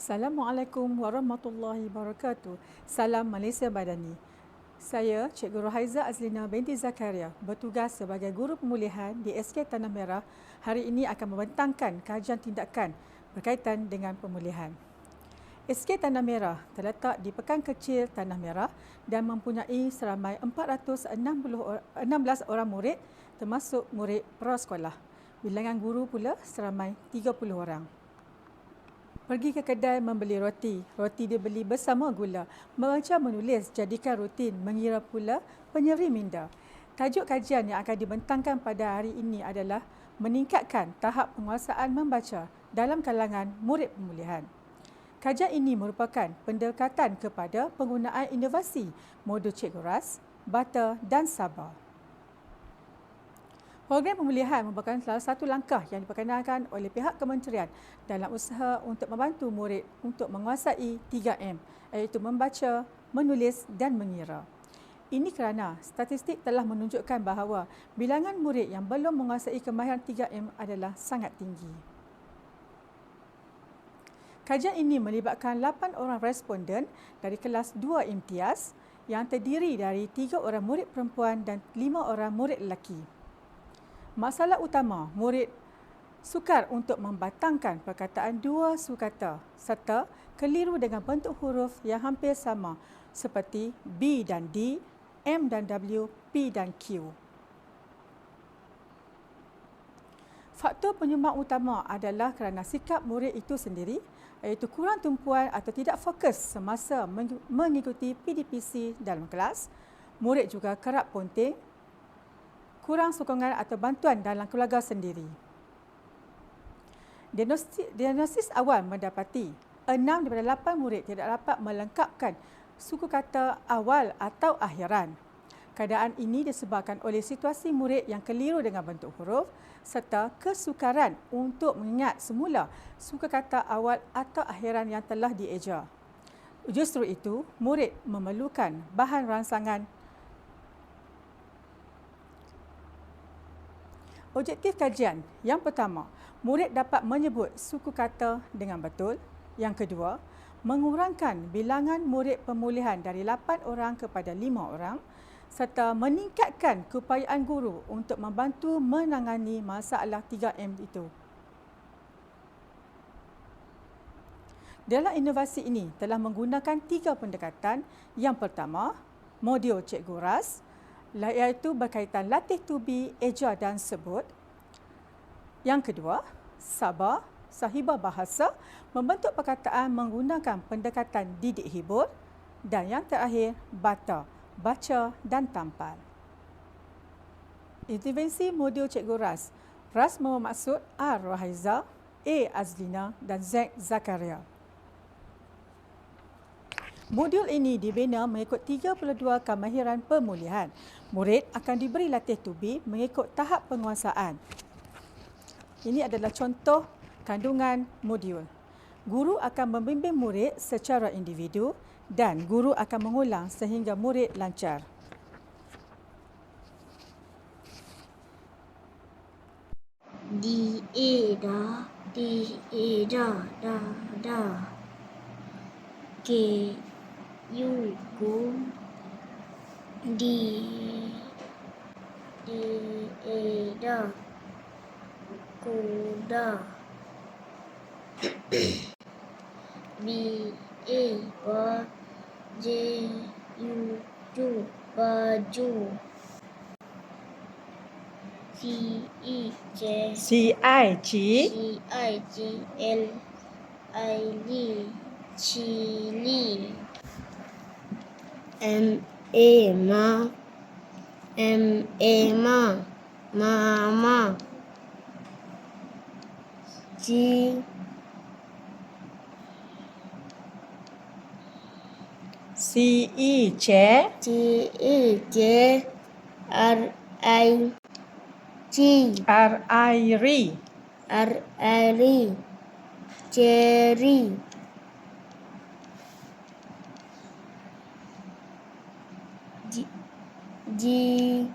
Assalamualaikum warahmatullahi wabarakatuh. Salam Malaysia Badani. Saya Cikgu Rohaiza Azlina binti Zakaria, bertugas sebagai guru pemulihan di SK Tanah Merah. Hari ini akan membentangkan kajian tindakan berkaitan dengan pemulihan. SK Tanah Merah terletak di Pekan Kecil Tanah Merah dan mempunyai seramai 416 orang murid termasuk murid prasekolah. Bilangan guru pula seramai 30 orang. Pergi ke kedai membeli roti. Roti dibeli bersama gula. Membaca menulis jadikan rutin, mengira pula penyeri minda. Tajuk kajian yang akan dibentangkan pada hari ini adalah meningkatkan tahap penguasaan membaca dalam kalangan murid pemulihan. Kajian ini merupakan pendekatan kepada penggunaan inovasi modul Cikgu Ras, Bata dan Sabar. Program pemulihan merupakan salah satu langkah yang diperkenalkan oleh pihak kementerian dalam usaha untuk membantu murid untuk menguasai 3M, iaitu membaca, menulis dan mengira. Ini kerana statistik telah menunjukkan bahawa bilangan murid yang belum menguasai kemahiran 3M adalah sangat tinggi. Kajian ini melibatkan 8 orang responden dari kelas 2 imtiaz yang terdiri dari 3 orang murid perempuan dan 5 orang murid lelaki. Masalah utama, murid sukar untuk membatangkan perkataan dua sukata serta keliru dengan bentuk huruf yang hampir sama seperti B dan D, M dan W, P dan Q. Faktor penyumbang utama adalah kerana sikap murid itu sendiri, iaitu kurang tumpuan atau tidak fokus semasa mengikuti PDPC dalam kelas. Murid juga kerap ponting, kurang sokongan atau bantuan dalam keluarga sendiri. Diagnosis awal mendapati 6 daripada 8 murid tidak dapat melengkapkan suku kata awal atau akhiran. Keadaan ini disebabkan oleh situasi murid yang keliru dengan bentuk huruf serta kesukaran untuk mengingat semula suku kata awal atau akhiran yang telah dieja. Justru itu, murid memerlukan bahan rangsangan. Objektif kajian, yang pertama, murid dapat menyebut suku kata dengan betul. Yang kedua, mengurangkan bilangan murid pemulihan dari 8 orang kepada 5 orang serta meningkatkan keupayaan guru untuk membantu menangani masalah 3M itu. Dalam inovasi ini telah menggunakan 3 pendekatan. Yang pertama, modul Cikgu Ras, iaitu berkaitan latih tubi, eja dan sebut. Yang kedua, Sabar, sahibah bahasa, membentuk perkataan menggunakan pendekatan didik hibur. Dan yang terakhir, Bata, baca dan tampal. Intervensi modul Cikgu Ras. Ras bermaksud R. Rohaiza, A. Azlina dan Z. Zakaria. Modul ini dibina mengikut 32 kemahiran pemulihan. Murid akan diberi latih tubi mengikut tahap penguasaan. Ini adalah contoh kandungan modul. Guru akan membimbing murid secara individu dan guru akan mengulang sehingga murid lancar. D, E, da, D, E, da, da. K, U, ku, D, E, da, kuda. B, A, ba, J, U, ju, baju. C, E, J, L, I, L, chili. M, A, ma, mama. G, Chair, R, I, cherry. G,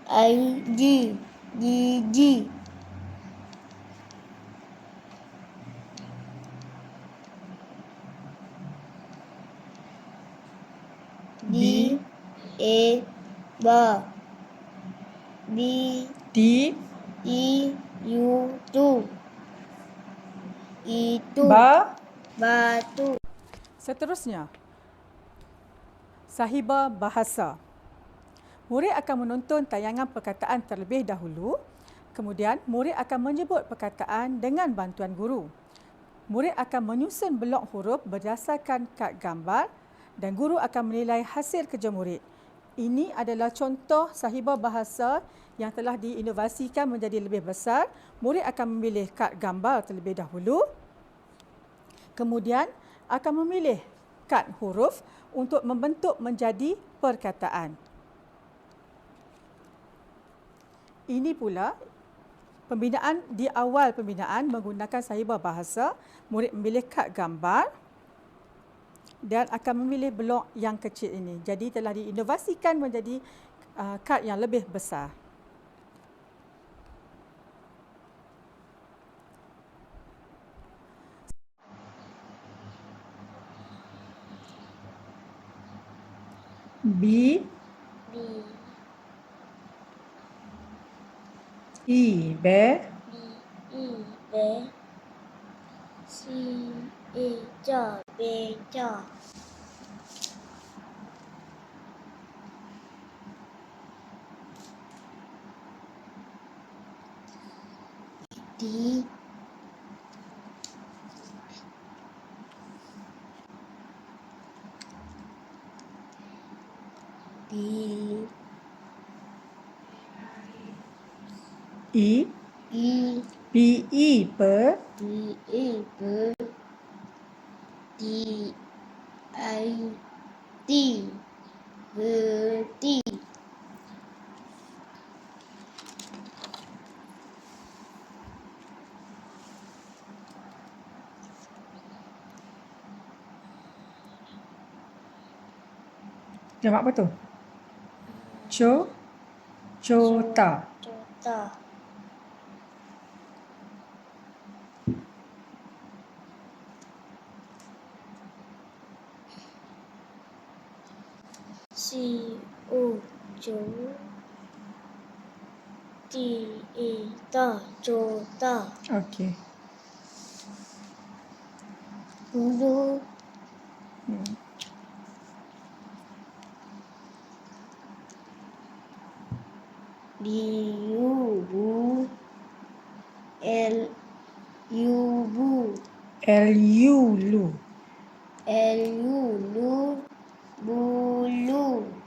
I, G, gigi, B, ba, bi, T, tu, itu, batu, Seterusnya, Sahibah bahasa. Murid akan menonton tayangan perkataan terlebih dahulu, kemudian murid akan menyebut perkataan dengan bantuan guru. Murid akan menyusun blok huruf berdasarkan kad gambar dan guru akan menilai hasil kerja murid. Ini adalah contoh sahibah bahasa yang telah diinovasikan menjadi lebih besar. Murid akan memilih kad gambar terlebih dahulu, kemudian akan memilih kad huruf untuk membentuk menjadi perkataan. Ini pula pembinaan di awal pembinaan menggunakan sahibah bahasa, murid memilih kad gambar dan akan memilih blok yang kecil ini. Jadi telah diinovasikan menjadi kad yang lebih besar. B, E, bear, be, beca, di, E, P, E, per, ber, di, berdi, jamak apa tu? Cota. cota, cota, Okey. dulu, diubu, Lu, bulu,